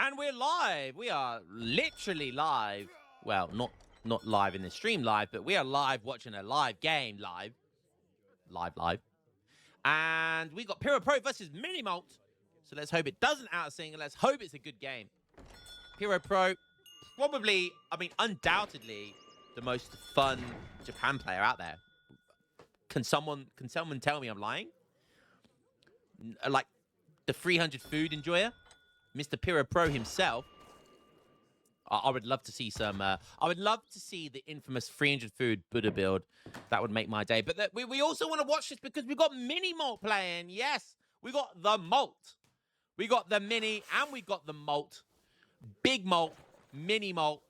And we're live. We are literally live. Well, not live in the stream live, but we are live watching a live game live. Live. And we got Pyro Pro versus Mini Malt. So let's hope it doesn't out-sing, and let's hope it's a good game. Pyro Pro, probably, I mean, undoubtedly the most fun Japan player out there. Can someone tell me I'm lying? Like the 300 food enjoyer, Mr. Pyro Pro himself. I would love to see some. I would love to see the infamous 300 food Buddha build. That would make my day. But we also want to watch this because we got Mini Malt playing. Yes, we got the Malt. We got the Mini and we got the Malt. Big Malt, Mini Malt,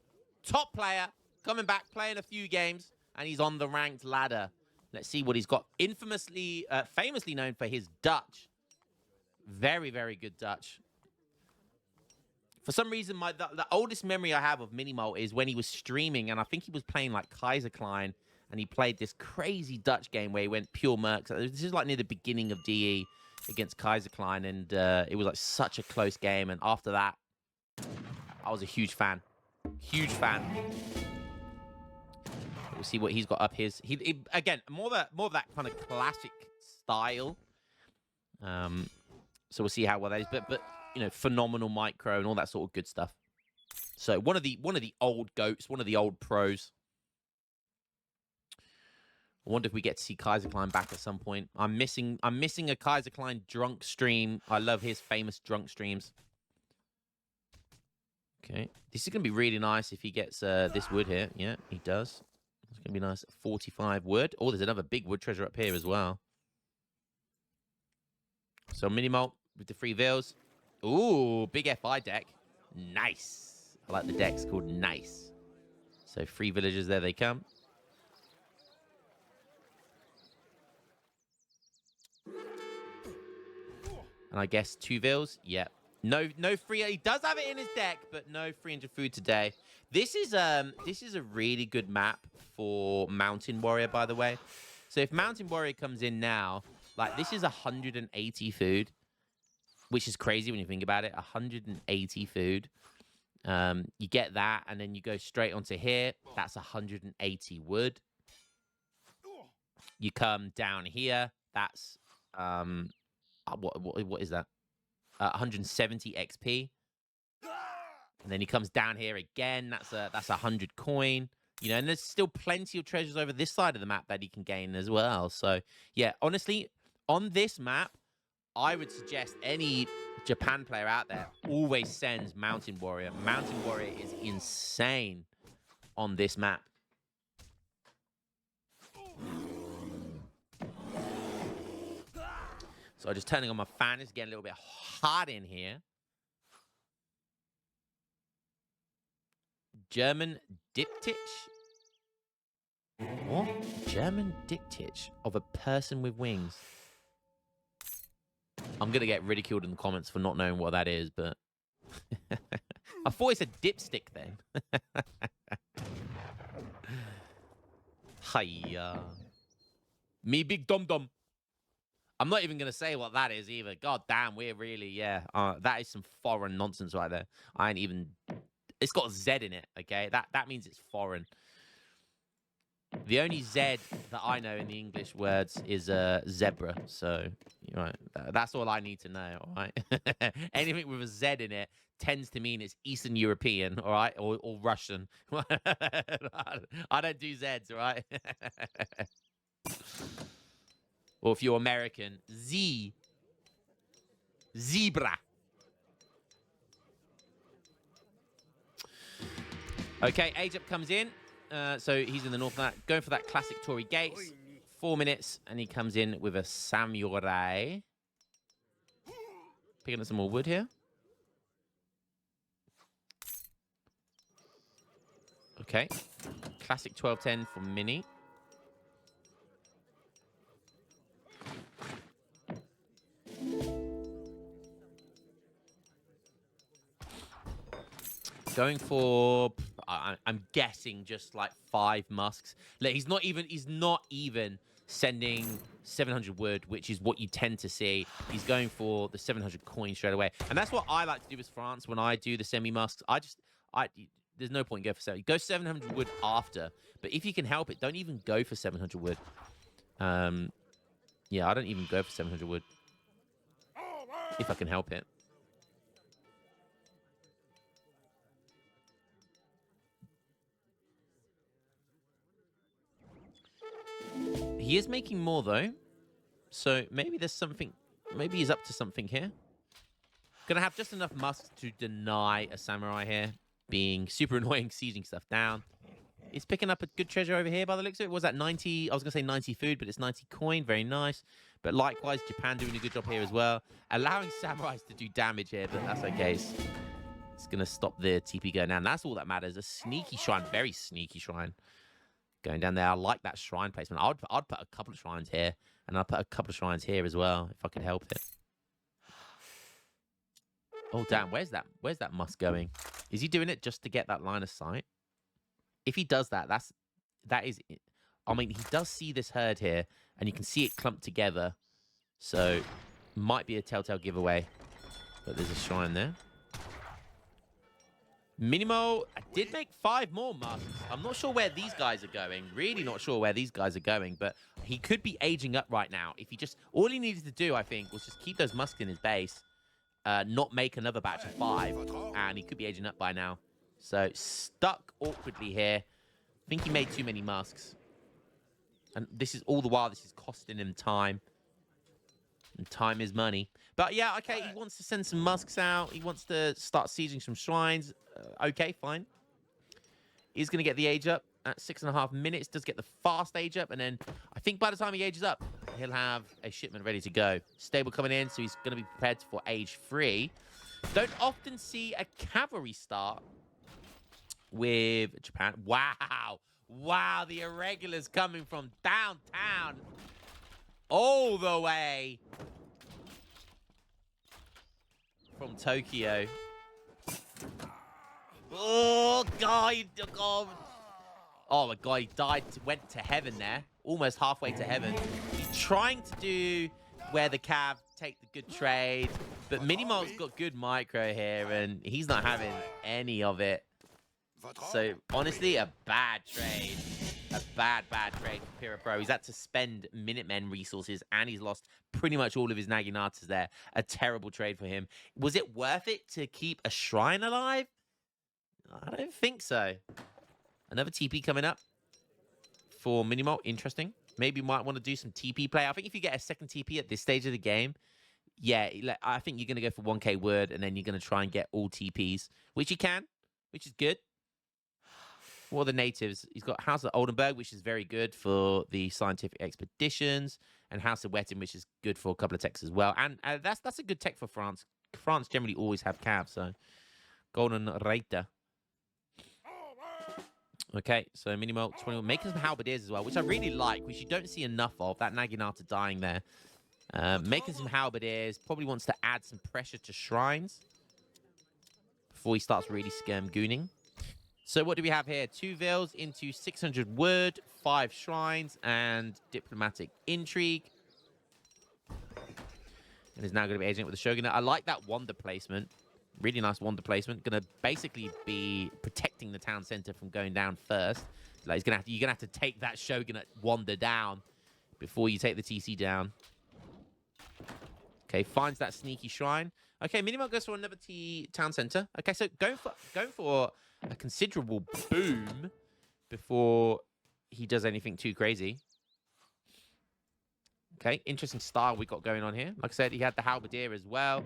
top player, coming back, playing a few games, and he's on the ranked ladder. Let's see what he's got. Infamously, famously known for his Dutch. Very, very good Dutch. For some reason, the oldest memory I have of Mini Malt is when he was streaming, and I think he was playing like Kaiser Klein, and he played this crazy Dutch game where he went pure mercs. This is like near the beginning of DE against Kaiser Klein, and it was like such a close game. And after that, I was a huge fan. Huge fan. We'll see what he's got up his. He again, more of that kind of classic style. So we'll see how well that is. But you know, phenomenal micro and all that sort of good stuff. So one of the old goats, one of the old pros. I wonder if we get to see Kaiser Klein back at some point. I'm missing a Kaiser Klein drunk stream. I love his famous drunk streams. Okay, this is gonna be really nice if he gets this wood here. Yeah, he does. It's gonna be nice. 45 wood. Oh, there's another big wood treasure up here as well. So Mini Malt with the 3 veils. Ooh, big FI deck. Nice. I like the deck's called Nice. So 3 villagers, there they come. And I guess 2 veils. Yeah. No free. He does have it in his deck, but no 300 food today. This is a really good map for Mountain Warrior, by the way. So if Mountain Warrior comes in now, like this is 180 food, which is crazy when you think about it. 180 food. You get that, and then you go straight onto here. That's 180 wood. You come down here. That's what is that? 170 XP. And then he comes down here again. That's 100 coin. You know, and there's still plenty of treasures over this side of the map that he can gain as well. So yeah, honestly, on this map, I would suggest any Japan player out there always sends Mountain Warrior. Mountain Warrior is insane on this map. So just turning on my fan. It's getting a little bit hot in here. German diptych? What? German diptych of a person with wings. I'm going to get ridiculed in the comments for not knowing what that is, but... I thought it's a dipstick then. Hiya. Me big dum-dum. I'm not even going to say what that is either. God damn, we're really, yeah. That is some foreign nonsense right there. I ain't even... It's got Z in it, okay? That means it's foreign. The only Z that I know in the English words is zebra. So, right, that's all I need to know, all right? Anything with a Z in it tends to mean it's Eastern European, all right? Or Russian. I don't do Zs, all right? Or if you're American, Z. Zebra. Okay, Ajep comes in. So he's in the north. Going for that classic Tory Gates. 4 minutes, and he comes in with a samurai. Picking up some more wood here. Okay. Classic 1210 for Mini. Going for, I'm guessing, just like 5 musks. Like, he's not even sending 700 wood, which is what you tend to see. He's going for the 700 coin straight away. And that's what I like to do with France when I do the semi-musks. There's no point in going for 7. Go 700 wood after. But if you can help it, don't even go for 700 wood. Yeah, I don't even go for 700 wood. If I can help it. He is making more, though. So maybe there's something... Maybe he's up to something here. Gonna have just enough musks to deny a samurai here. Being super annoying, sieging stuff down. He's picking up a good treasure over here by the looks of it. Was that 90? I was going to say 90 food, but it's 90 coin. Very nice. But likewise, Japan doing a good job here as well. Allowing samurais to do damage here, but that's okay. It's going to stop the TP going down. That's all that matters. A sneaky shrine. Very sneaky shrine. Going down there. I like that shrine placement. I'd put a couple of shrines here. And I'd put a couple of shrines here as well, if I could help it. Oh, damn. Where's that musk going? Is he doing it just to get that line of sight? If he does that, that is... I mean, he does see this herd here, and you can see it clumped together. So, might be a telltale giveaway. But there's a shrine there. Minimo did make 5 more musks. I'm not sure where these guys are going. Really not sure where these guys are going. But he could be aging up right now. If he just... All he needed to do, I think, was just keep those musks in his base. Not make another batch of 5. And he could be aging up by now. So, stuck awkwardly here. I think he made too many musks. And this is all the while, this is costing him time. And time is money. But yeah, okay, he wants to send some musks out. He wants to start sieging some shrines. Okay, fine. He's going to get the age up at 6.5 minutes. Does get the fast age up. And then I think by the time he ages up, he'll have a shipment ready to go. Stable coming in, so he's going to be prepared for age 3. Don't often see a cavalry start with Japan. Wow. Wow, the irregulars coming from downtown all the way from Tokyo. Oh, God. Oh, my God. He died, went to heaven there. Almost halfway to heaven. He's trying to do where the Cav take the good trade. But Minimo's got good micro here, and he's not having any of it. So, honestly, a bad trade. A bad trade for Pira Pro. He's had to spend Minutemen resources, and he's lost pretty much all of his Naginatas there. A terrible trade for him. Was it worth it to keep a shrine alive? I don't think so. Another TP coming up for Minimo. Interesting. Maybe you might want to do some TP play. I think if you get a second TP at this stage of the game, yeah, I think you're going to go for 1k word, and then you're going to try and get all TPs, which you can, which is good. What are the natives? He's got House of Oldenburg, which is very good for the scientific expeditions, and House of Wettin, which is good for a couple of techs as well. And that's a good tech for France. France generally always have Cav, so Golden Reiter. Okay, so Minimo 21, making some halberdiers as well, which I really like, which you don't see enough of. That Naginata dying there. Making some halberdiers, probably wants to add some pressure to shrines before he starts really skirm-gooning. So what do we have here? 2 vills into 600 wood, 5 shrines, and diplomatic intrigue. And is now going to be aging with the shogunate. I like that wonder placement. Really nice wonder placement. Going to basically be protecting the town center from going down first. Like you're gonna have to take that shogunate wonder down before you take the TC down. Okay, finds that sneaky shrine. Okay, Minimo goes for another town center. Okay, so going for a considerable boom before he does anything too crazy. Okay, interesting style we got going on here. Like I said, he had the halberdier as well.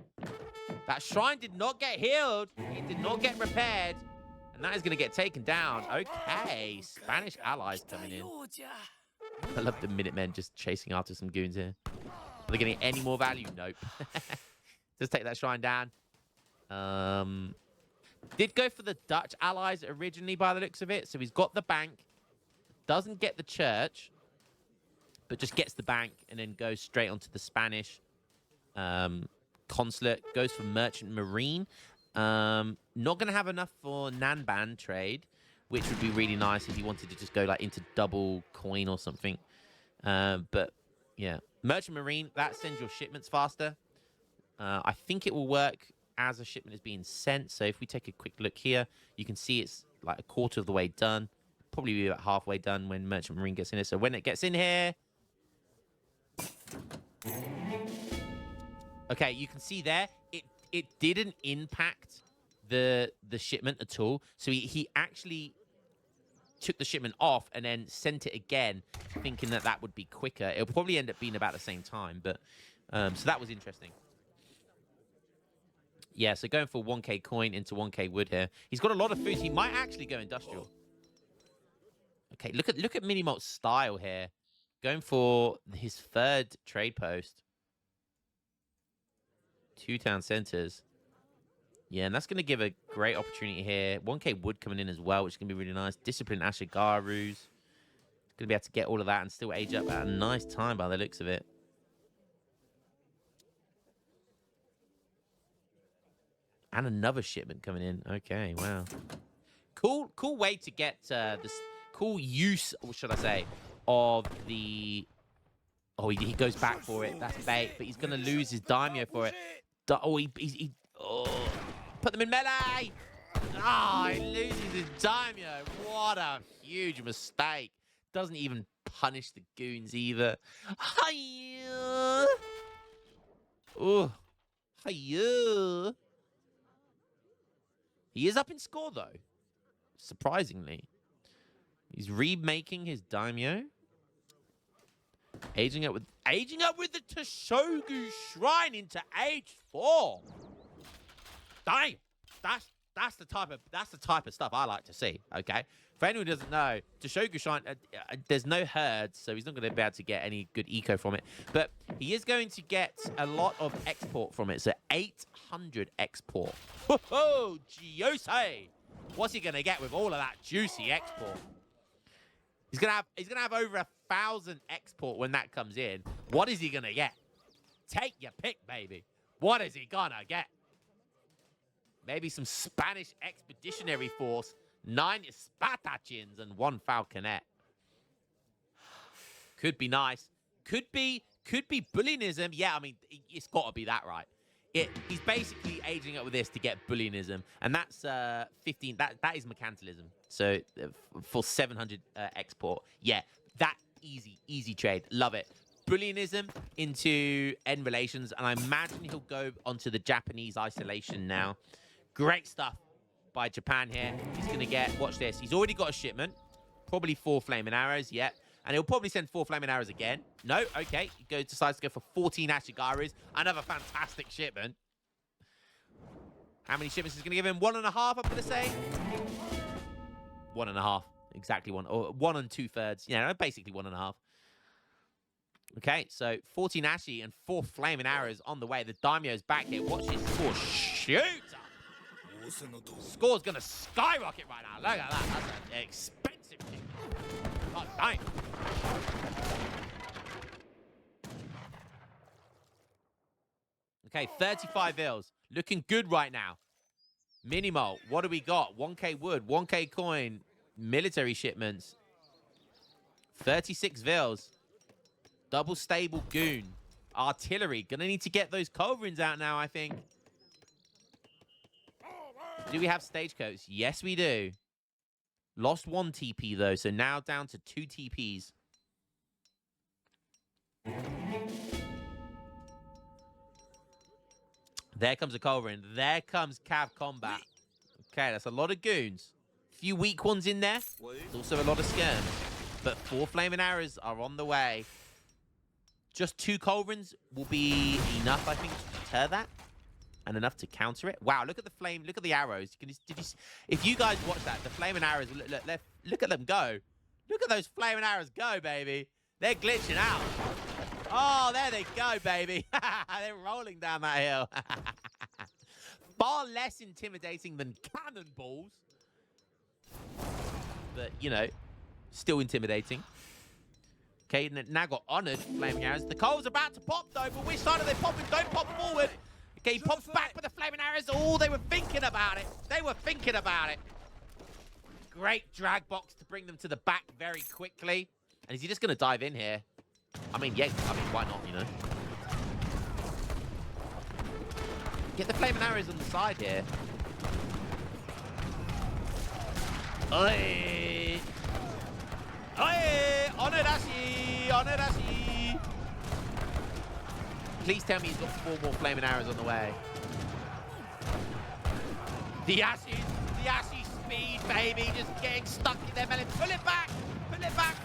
That shrine did not get healed. It did not get repaired. And that is going to get taken down. Okay, Spanish allies coming in. I love the Minutemen just chasing after some goons here. Are they getting any more value? Nope. Just take that shrine down. Did go for the Dutch allies originally by the looks of it. So he's got the bank. Doesn't get the church. But just gets the bank and then goes straight onto the Spanish consulate. Goes for merchant marine. Not going to have enough for Nanban trade, which would be really nice if he wanted to just go like into double coin or something. But yeah, Merchant Marine, that sends your shipments faster. I think it will work as a shipment is being sent. So if we take a quick look here, you can see it's like a quarter of the way done. Probably be about halfway done when Merchant Marine gets in here. So when it gets in here, okay, you can see there, it didn't impact the shipment at all. So he actually took the shipment off and then sent it again, thinking that that would be quicker. It'll probably end up being about the same time, but so that was interesting. Yeah, so going for 1k coin into 1k wood here. He's got a lot of food. He might actually go industrial. Okay, look at Minimolt's style here. Going for his third trade post. 2 town centers. Yeah, and that's going to give a great opportunity here. 1k wood coming in as well, which is going to be really nice. Discipline Ashigarus. Going to be able to get all of that and still age up at a nice time by the looks of it. And another shipment coming in. Okay, wow. Cool way to get this cool use, or should I say, of the... Oh, he goes back for it. That's bait, but he's going to lose his daimyo for it. Oh, oh, put them in melee! Ah, he loses his daimyo. What a huge mistake. Doesn't even punish the goons either. Hiya! Oh, hiya! He is up in score, though. Surprisingly. He's remaking his daimyo. Aging up with the Toshogu Shrine into age 4. Damn. That's the type of stuff I like to see, okay? For anyone who doesn't know, Toshogu Shrine, there's no herds, so he's not going to be able to get any good eco from it. But he is going to get a lot of export from it. So 800 export. Ho-ho! Giose! What's he going to get with all of that juicy export? He's gonna have over 1,000 export when that comes in. What is he gonna get? Take your pick, baby. What is he gonna get? Maybe some Spanish Expeditionary Force, 9 Spadachins, and 1 Falconet. Could be nice. Could be bullionism. Yeah, I mean, it's got to be that, right? He's basically aging up with this to get bullionism, and that's 15. That is mercantilism. So for 700 export, yeah, that easy trade. Love it. Bullionism into end relations, and I imagine he'll go onto the Japanese isolation now. Great stuff by Japan here. He's gonna get, watch this. He's already got a shipment, probably 4 flaming arrows. Yeah. And he'll probably send 4 flaming arrows again. No, okay. He decides to go for 14 Ashigarus. Another fantastic shipment. How many shipments is he going to give him? 1.5, I'm going to say. 1.5. Exactly 1. Or 1 2/3. Yeah, basically 1.5. Okay, so 14 Ashi and 4 flaming arrows on the way. The daimyo's back here. Watch his score. Shoot! Score's going to skyrocket right now. Look at that. That's an expensive kick. God damn. Okay, 35 vils. Looking good right now. Minimolt, what do we got? 1k wood, 1k coin, military shipments. 36 vils. Double stable goon. Artillery. Gonna need to get those culverins out now, I think. Do we have stagecoach? Yes, we do. Lost 1 TP, though, so now down to 2 TPs. There comes a culverin. There comes Cav Combat. Okay, that's a lot of goons. Few weak ones in there. There's also a lot of skirms. But 4 flaming arrows are on the way. Just 2 culverins will be enough, I think, to deter that. And enough to counter it. Wow, look at the flame. Look at the arrows. If you guys watch that, the flaming arrows, look at them go. Look at those flaming arrows go, baby. They're glitching out. Oh, there they go, baby. They're rolling down that hill. Far less intimidating than cannonballs. But, you know, still intimidating. Okay, now got honored flaming arrows. The coal's about to pop, though, but which side are they popping? Don't pop forward. Okay, he pops back with the flaming arrows. Oh, they were thinking about it. They were thinking about it. Great drag box to bring them to the back very quickly. And is he just going to dive in here? I mean, yeah, I mean, why not, you know? Get the flaming arrows on the side here. Oi! Oi! Onodashi! Onodashi! Please tell me he's got 4 more flaming arrows on the way. The Ashi speed, baby, just getting stuck in their melee. Pull it back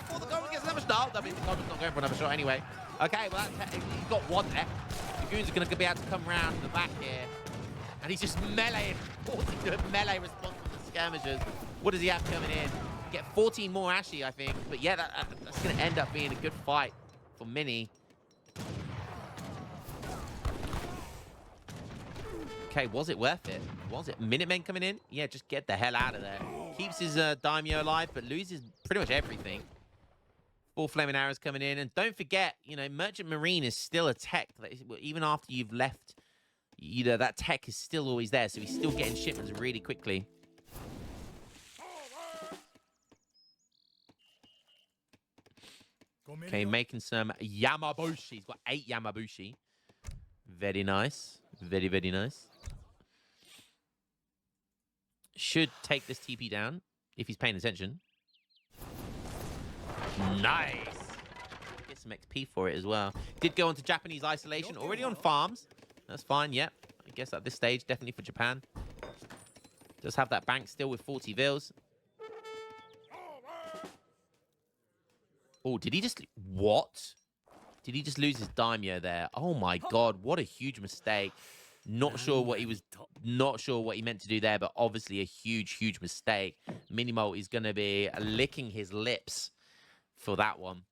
before the Golden gets another shot. I mean, the Golden's not going for another shot anyway. Okay, well, he's got one there. The Goons are going to be able to come around to the back here. And he's just meleeing, forcing to a melee response from the skirmishers. What does he have coming in? Get 14 more Ashi, I think. But yeah, that's going to end up being a good fight for Mini. Okay, was it worth it? Was it? Minutemen coming in? Yeah, just get the hell out of there. Keeps his daimyo alive, but loses pretty much everything. 4 flaming arrows coming in. And don't forget, you know, Merchant Marine is still a tech. Even after you've left, you know, that tech is still always there. So he's still getting shipments really quickly. Okay, making some Yamabushi. He's got 8 Yamabushi. Very nice. Very, very nice. Should take this TP down if he's paying attention. Nice. Get some XP for it as well. Did go on to Japanese isolation. Already on farms. That's fine. Yep. I guess at this stage, definitely for Japan. Does have that bank still with 40 vils. Oh, did he just... What? Did he just lose his daimyo there? Oh my god, what a huge mistake. Not sure what he meant to do there, but obviously a huge mistake. Minimo is going to be licking his lips for that one.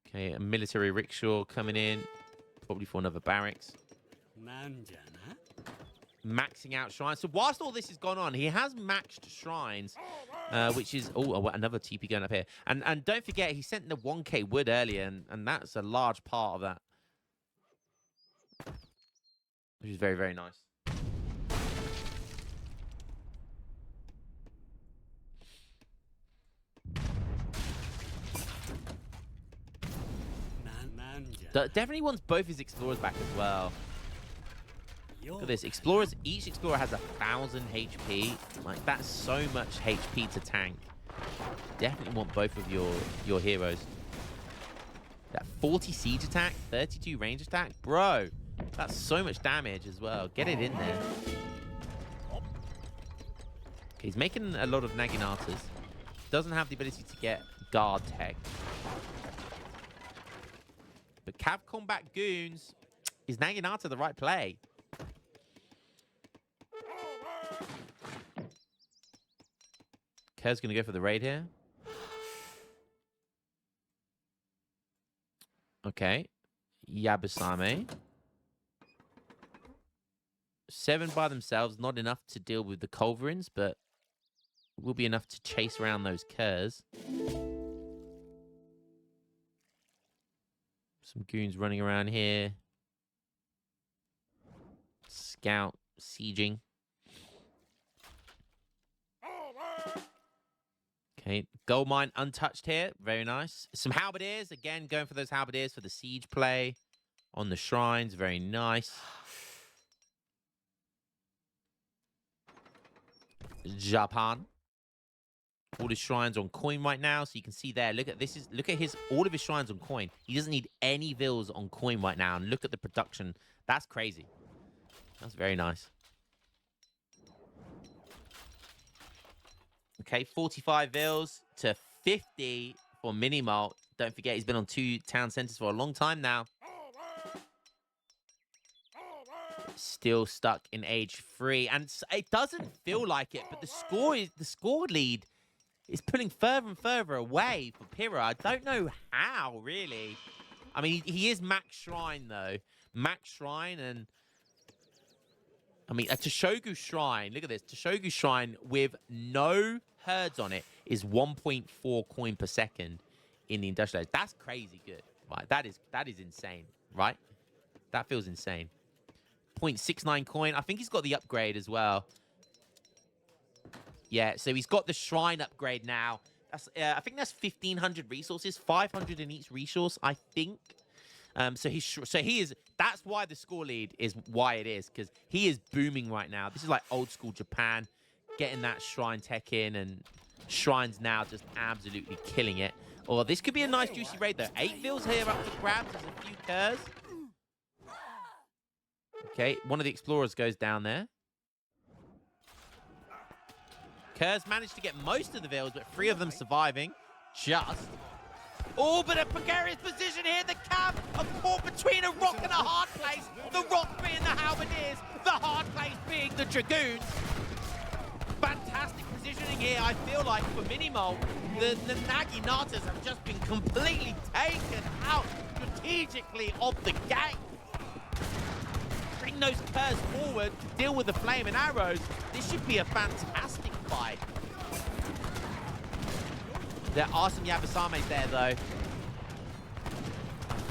Okay, a military rickshaw coming in. Probably for another barracks. Maxing out shrines. So whilst all this has gone on, he has maxed shrines, which is... Oh, another TP going up here. And don't forget, he sent the 1k wood earlier, and that's a large part of that. Which is very, very nice. Definitely wants both his explorers back as well. Look at this. Explorers, each explorer has 1,000 HP. Like, that's so much HP to tank. Definitely want both of your heroes. That 40 siege attack, 32 range attack. Bro, that's so much damage as well. Get it in there. Okay, he's making a lot of Naginatas. Doesn't have the ability to get guard tech. But Cav Combat Goons, is Naginata the right play? Kerr's going to go for the raid here. Okay. Yabusame. 7 by themselves, not enough to deal with the Culverins, but will be enough to chase around those Kerrs. Some goons running around here. Scout, sieging. Okay, gold mine untouched here. Very nice. Some halberdiers. Again, going for those halberdiers for the siege play on the shrines. Very nice. Japan. All his shrines on coin right now, so you can see there. Look at this. Look at all of his shrines on coin. He doesn't need any vills on coin right now. And look at the production. That's crazy. That's very nice. Okay, 45 vills to 50 for Minimo. Don't forget, he's been on 2 town centers for a long time now. Still stuck in age 3, and it doesn't feel like it, but the score lead is pulling further and further away for Pyrrha. I don't know how, really. I mean, he is max shrine though, max shrine, and I mean a Toshogu shrine. Look at this, Toshogu shrine with no herds on it is 1.4 coin per second in the industrial age. That's crazy good, right? That is insane, right? That feels insane. 0.69 coin. I think he's got the upgrade as well. Yeah, so he's got the shrine upgrade now. I think that's 1,500 resources, 500 in each resource, I think. So he is. That's why the score lead is why it is, because he is booming right now. This is like old school Japan, getting that shrine tech in, and shrines now just absolutely killing it. Or this could be a nice juicy raid though. 8 vills here up for grabs. There's a few curs. Okay, one of the explorers goes down there. Curs managed to get most of the vills, but 3 of them surviving. Just. Oh, but a precarious position here. The Cav are caught between a rock and a hard place. The rock being the halberdiers, the hard place being the dragoons. Fantastic positioning here, I feel like, for Minimol. The Naginatas have just been completely taken out strategically of the game. Bring those Curs forward to deal with the flame and arrows. This should be a fantastic fight. There are some Yabusames there, though. I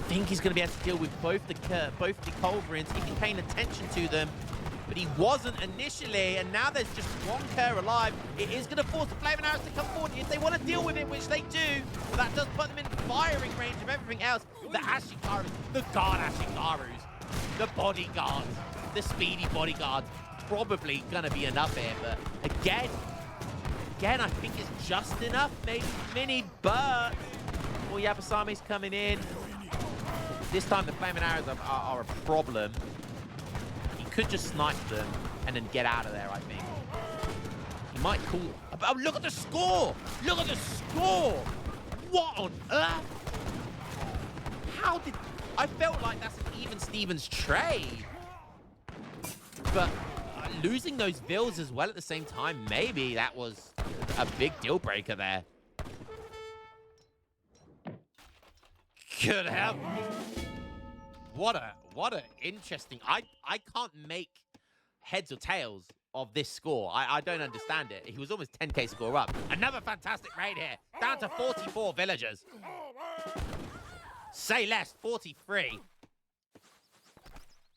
think he's going to be able to deal with both the Culverins if he's paying attention to them. But he wasn't initially, and now there's just one Cur alive. It is going to force the Flaming Arrows to come forward if they want to deal with it, which they do. But that does put them in firing range of everything else. The Ashikarus, the guard Ashikarus, the bodyguards, the speedy bodyguards, probably going to be enough here. But again, I think it's just enough. Maybe Mini, but more Yabusame's coming in. This time the Flaming Arrows are a problem. He could just snipe them and then get out of there, I think. He might call... Oh, look at the score! Look at the score! What on earth? How did... I felt like that's an even Stevens trade. But losing those vills as well at the same time, maybe that was a big deal breaker there. Good help. What a interesting... I can't make heads or tails of this score. I don't understand it. He was almost 10k score up. Another fantastic raid here. Down to 44 villagers. Say less, 43.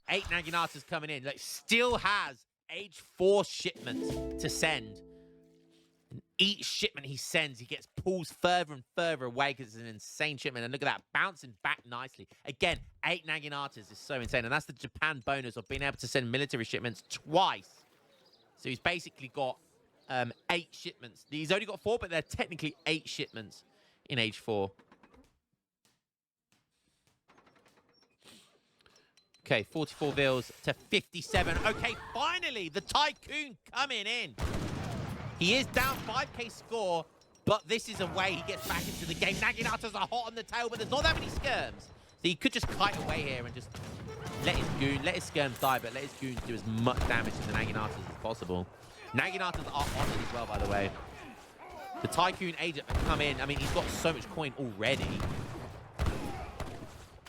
8 Naginatas coming in. Like, still has age 4 shipments to send. And each shipment he sends, he gets pulls further and further away because it's an insane shipment. And look at that, bouncing back nicely. Again, 8 Naginatas is so insane. And that's the Japan bonus of being able to send military shipments twice. So he's basically got 8 shipments. He's only got 4, but they're technically 8 shipments in age 4. Okay, 44 vills to 57. Okay, finally, the Tycoon coming in. He is down 5k score, but this is a way he gets back into the game. Naginatas are hot on the tail, but there's not that many skirms. So he could just kite away here and just let his skirms die, but let his goons do as much damage to the Naginatas as possible. Naginatas are on it as well, by the way. The Tycoon agent come in. I mean, he's got so much coin already.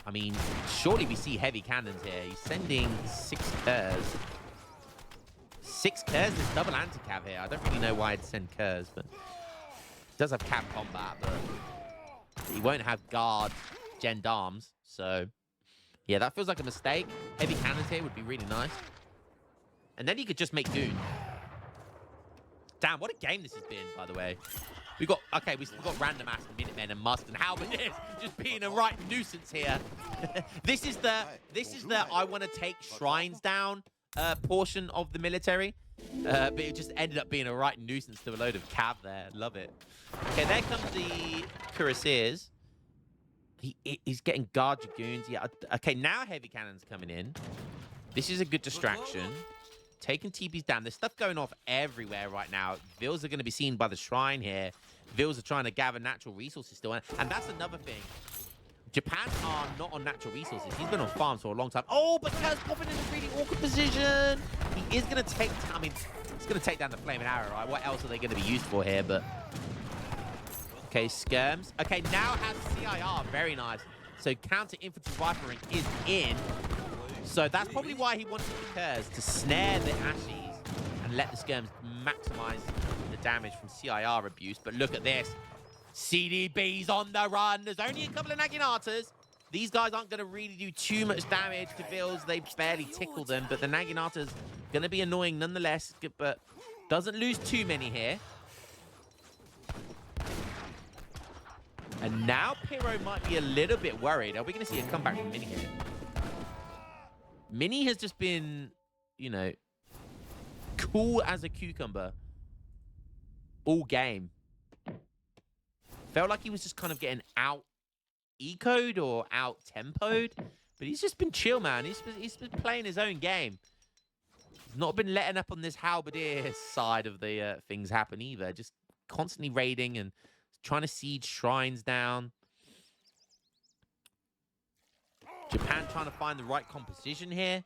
I mean, surely we see heavy cannons here. He's sending 6 Curs. 6 Curs is double anti-cav here. I don't really know why I'd send Curs, but he does have cav combat, but he won't have guard gendarmes. So, yeah, that feels like a mistake. Heavy cannons here would be really nice. And then he could just make goon. Damn, what a game this has been, by the way. We've got random ass Minutemen and Must and Halberdiers just being a right nuisance here. This is the I want to take shrines down portion of the military. But it just ended up being a right nuisance to a load of cav there. Love it. Okay, there comes the cuirassiers. He's getting guard dragoons. Yeah. Okay, now heavy cannons coming in. This is a good distraction. Taking TPs down. There's stuff going off everywhere right now. Vills are going to be seen by the shrine here. Vills are trying to gather natural resources still. And that's another thing. Japan are not on natural resources. He's been on farms for a long time. Oh, but Kur's popping in a really awkward position. He is going to take... I mean, he's going to take down the flaming arrow, right? What else are they going to be used for here? But... Okay, skirms. Okay, now has CIR. Very nice. So counter-infantry rifling is in. So that's probably why he wanted the Curs, to snare the Ashies and let the skirms maximize the damage from CIR abuse. But look at this. CDB's on the run. There's only a couple of Naginatas. These guys aren't going to really do too much damage to Vills. They barely tickle them. But the Naginata's going to be annoying nonetheless. But doesn't lose too many here. And now Pyro might be a little bit worried. Are we going to see a comeback from Mini here? Mini has just been, you know, cool as a cucumber all game. Felt like he was just kind of getting out ecoed or out tempoed, but he's just been chill, man. He's been playing his own game. He's not been letting up on this halberdier side of the things happen either. Just constantly raiding and trying to siege shrines down. Japan trying to find the right composition here.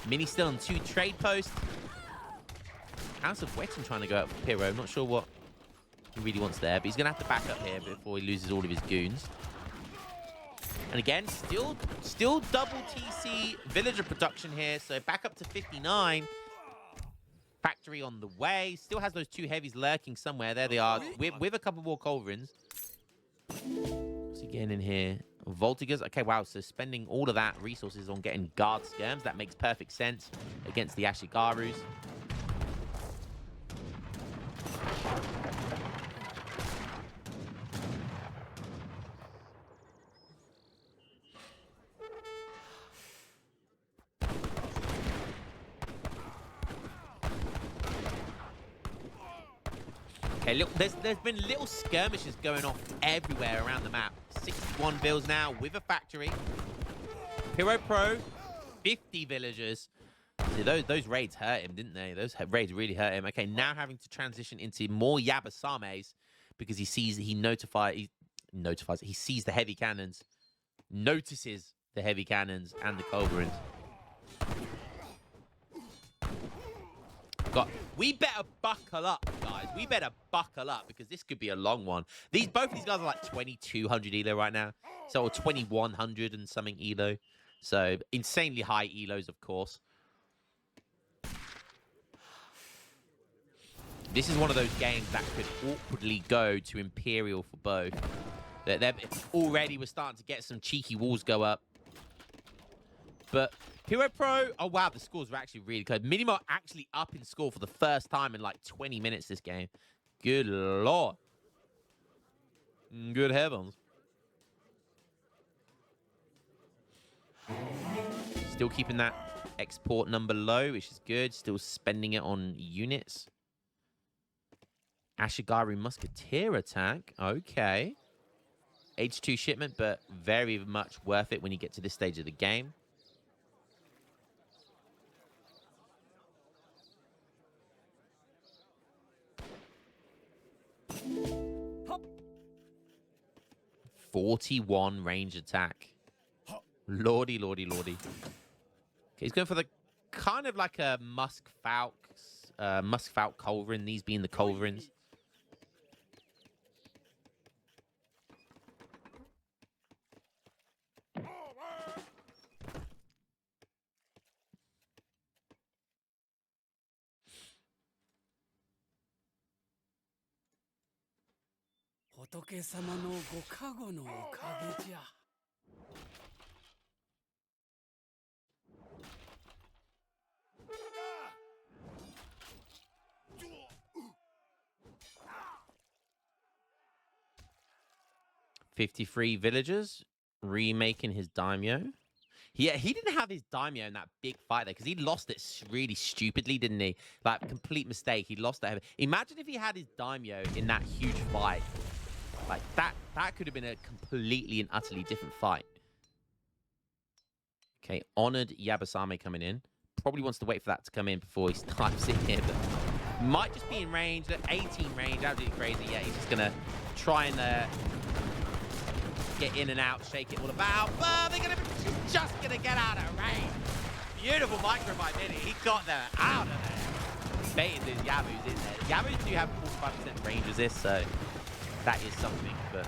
Mini still on 2 trade posts. House of Wetton trying to go up for Pyro. I'm not sure what he really wants there, but he's going to have to back up here before he loses all of his goons. And again, still double TC villager production here. So back up to 59. Factory on the way. Still has those 2 heavies lurking somewhere. There they are, with a couple more culverins. What's he getting in here? Voltigers. Okay, wow. So spending all of that resources on getting guard skirms. That makes perfect sense against the Ashigarus. Okay, look, there's been little skirmishes going off everywhere around the map. 61 vills now with a factory. Pyro Pro, 50 villagers. See, those raids hurt him, didn't they? Those raids really hurt him. Okay, now having to transition into more Yabasames because he sees the heavy cannons, notices the heavy cannons and the culverins. We better buckle up, guys. We better buckle up because this could be a long one. Both these guys are like 2,200 elo right now. So, or 2,100 and something elo. So, insanely high elos, of course. This is one of those games that could awkwardly go to Imperial for both. They're already we're starting to get some cheeky walls go up. But Pyro Pro, oh wow, the scores were actually really good. Minimo actually up in score for the first time in like 20 minutes this game. Good lord. Good heavens. Still keeping that export number low, which is good. Still spending it on units. Ashigaru Musketeer attack. Okay. H2 shipment, but very much worth it when you get to this stage of the game. Hop. 41 range attack. Lordy, lordy, lordy. Okay, he's going for the kind of like a Musk Falk Culverin, these being the Culverins. $53 villagers remaking his daimyo. Yeah, he didn't have his daimyo in that big fight there because he lost it really stupidly, didn't he? Like, complete mistake. He lost that. Imagine if he had his daimyo in that huge fight. Like, that could have been a completely and utterly different fight. Okay, Honored Yabasame coming in. Probably wants to wait for that to come in before he dives in here, but might just be in range. 18 range, absolutely crazy. Yeah, he's just going to try and get in and out, shake it all about. But she's just going to get out of range. Beautiful micro by Mini. He got them out of there. Baited those Yabus in there. Yabus do have 45% range resist, so that is something, but...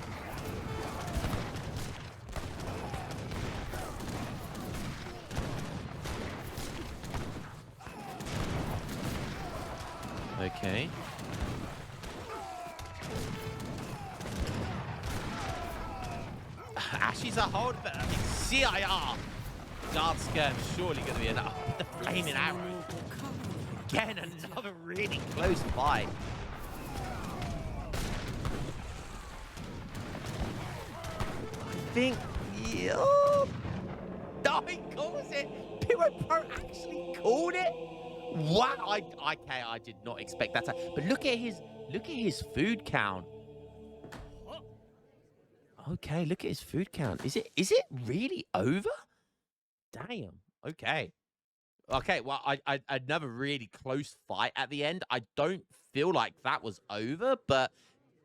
Okay. Ashi's a hold, but I mean, CIR. Guard Skirm surely going to be enough. The flaming arrow. Again, another really close fight. think... Yeah. No, he calls it. Piro Pro actually called it. Wow. Okay, I did not expect that. But look at his food count. Okay, look at his food count. Is it really over? Damn. Okay. Okay, well, another really close fight at the end. I don't feel like that was over, but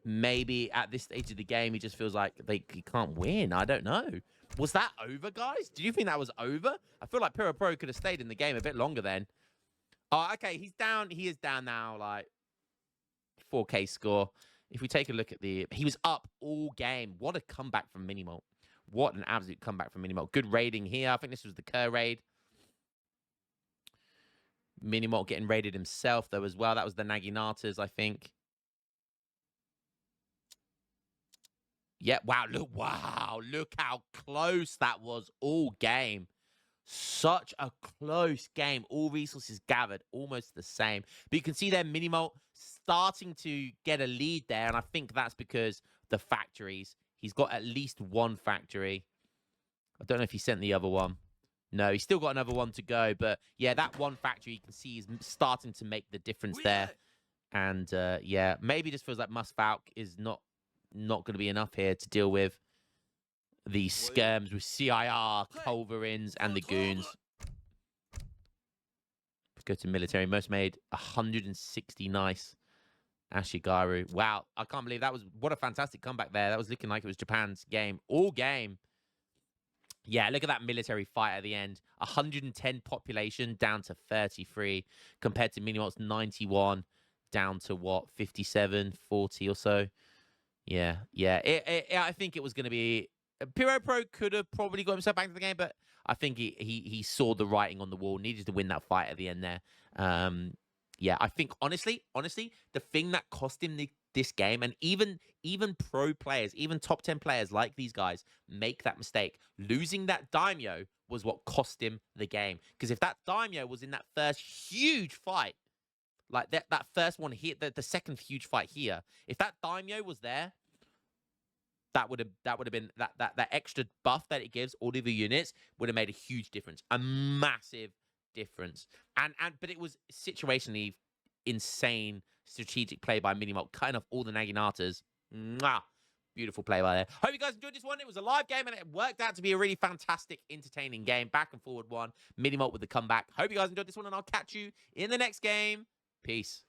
maybe at this stage of the game, he just feels like he can't win. I don't know. Was that over, guys? Do you think that was over? I feel like Piro Pro could have stayed in the game a bit longer then. Oh, okay, he's down. He is down now, like 4K score. If we take a look at he was up all game. What a comeback from Minimolt. What an absolute comeback from Minimolt. Good raiding here. I think this was the Kerr raid. Minimolt getting raided himself, though, as well. That was the Naginatas, I think. Yeah, wow, look how close that was all game. Such a close game. All resources gathered, almost the same. But you can see there, Minimolt starting to get a lead there, and I think that's because the factories. He's got at least one factory. I don't know if he sent the other one. No, he's still got another one to go. But yeah, that one factory you can see is starting to make the difference there. And yeah, maybe just feels like Musfalk is not going to be enough here to deal with the skirms with CIR, Culverins, and the goons. Let's go to military. Most made 160 nice. Ashigaru. Wow, I can't believe that was... What a fantastic comeback there. That was looking like it was Japan's game. All game. Yeah, look at that military fight at the end. 110 population down to 33 compared to Minimolt's 91 down to what? 57, 40 or so. Yeah. I think it was going to be... Piro Pro could have probably got himself back to the game, but I think he saw the writing on the wall, needed to win that fight at the end there. Yeah, I think, honestly, the thing that cost him this game, and even pro players, even top 10 players like these guys, make that mistake. Losing that Daimyo was what cost him the game. Because if that Daimyo was in that first huge fight, like that first one here, the second huge fight here, if that Daimyo was there, that would have been that extra buff that it gives all of the units would have made a huge difference, a massive difference. But it was situationally insane strategic play by Minimolt, cutting off all the Naginatas. Mwah! Beautiful play by there. Hope you guys enjoyed this one. It was a live game and it worked out to be a really fantastic, entertaining game. Back and forward one. Minimolt with the comeback. Hope you guys enjoyed this one and I'll catch you in the next game. Peace.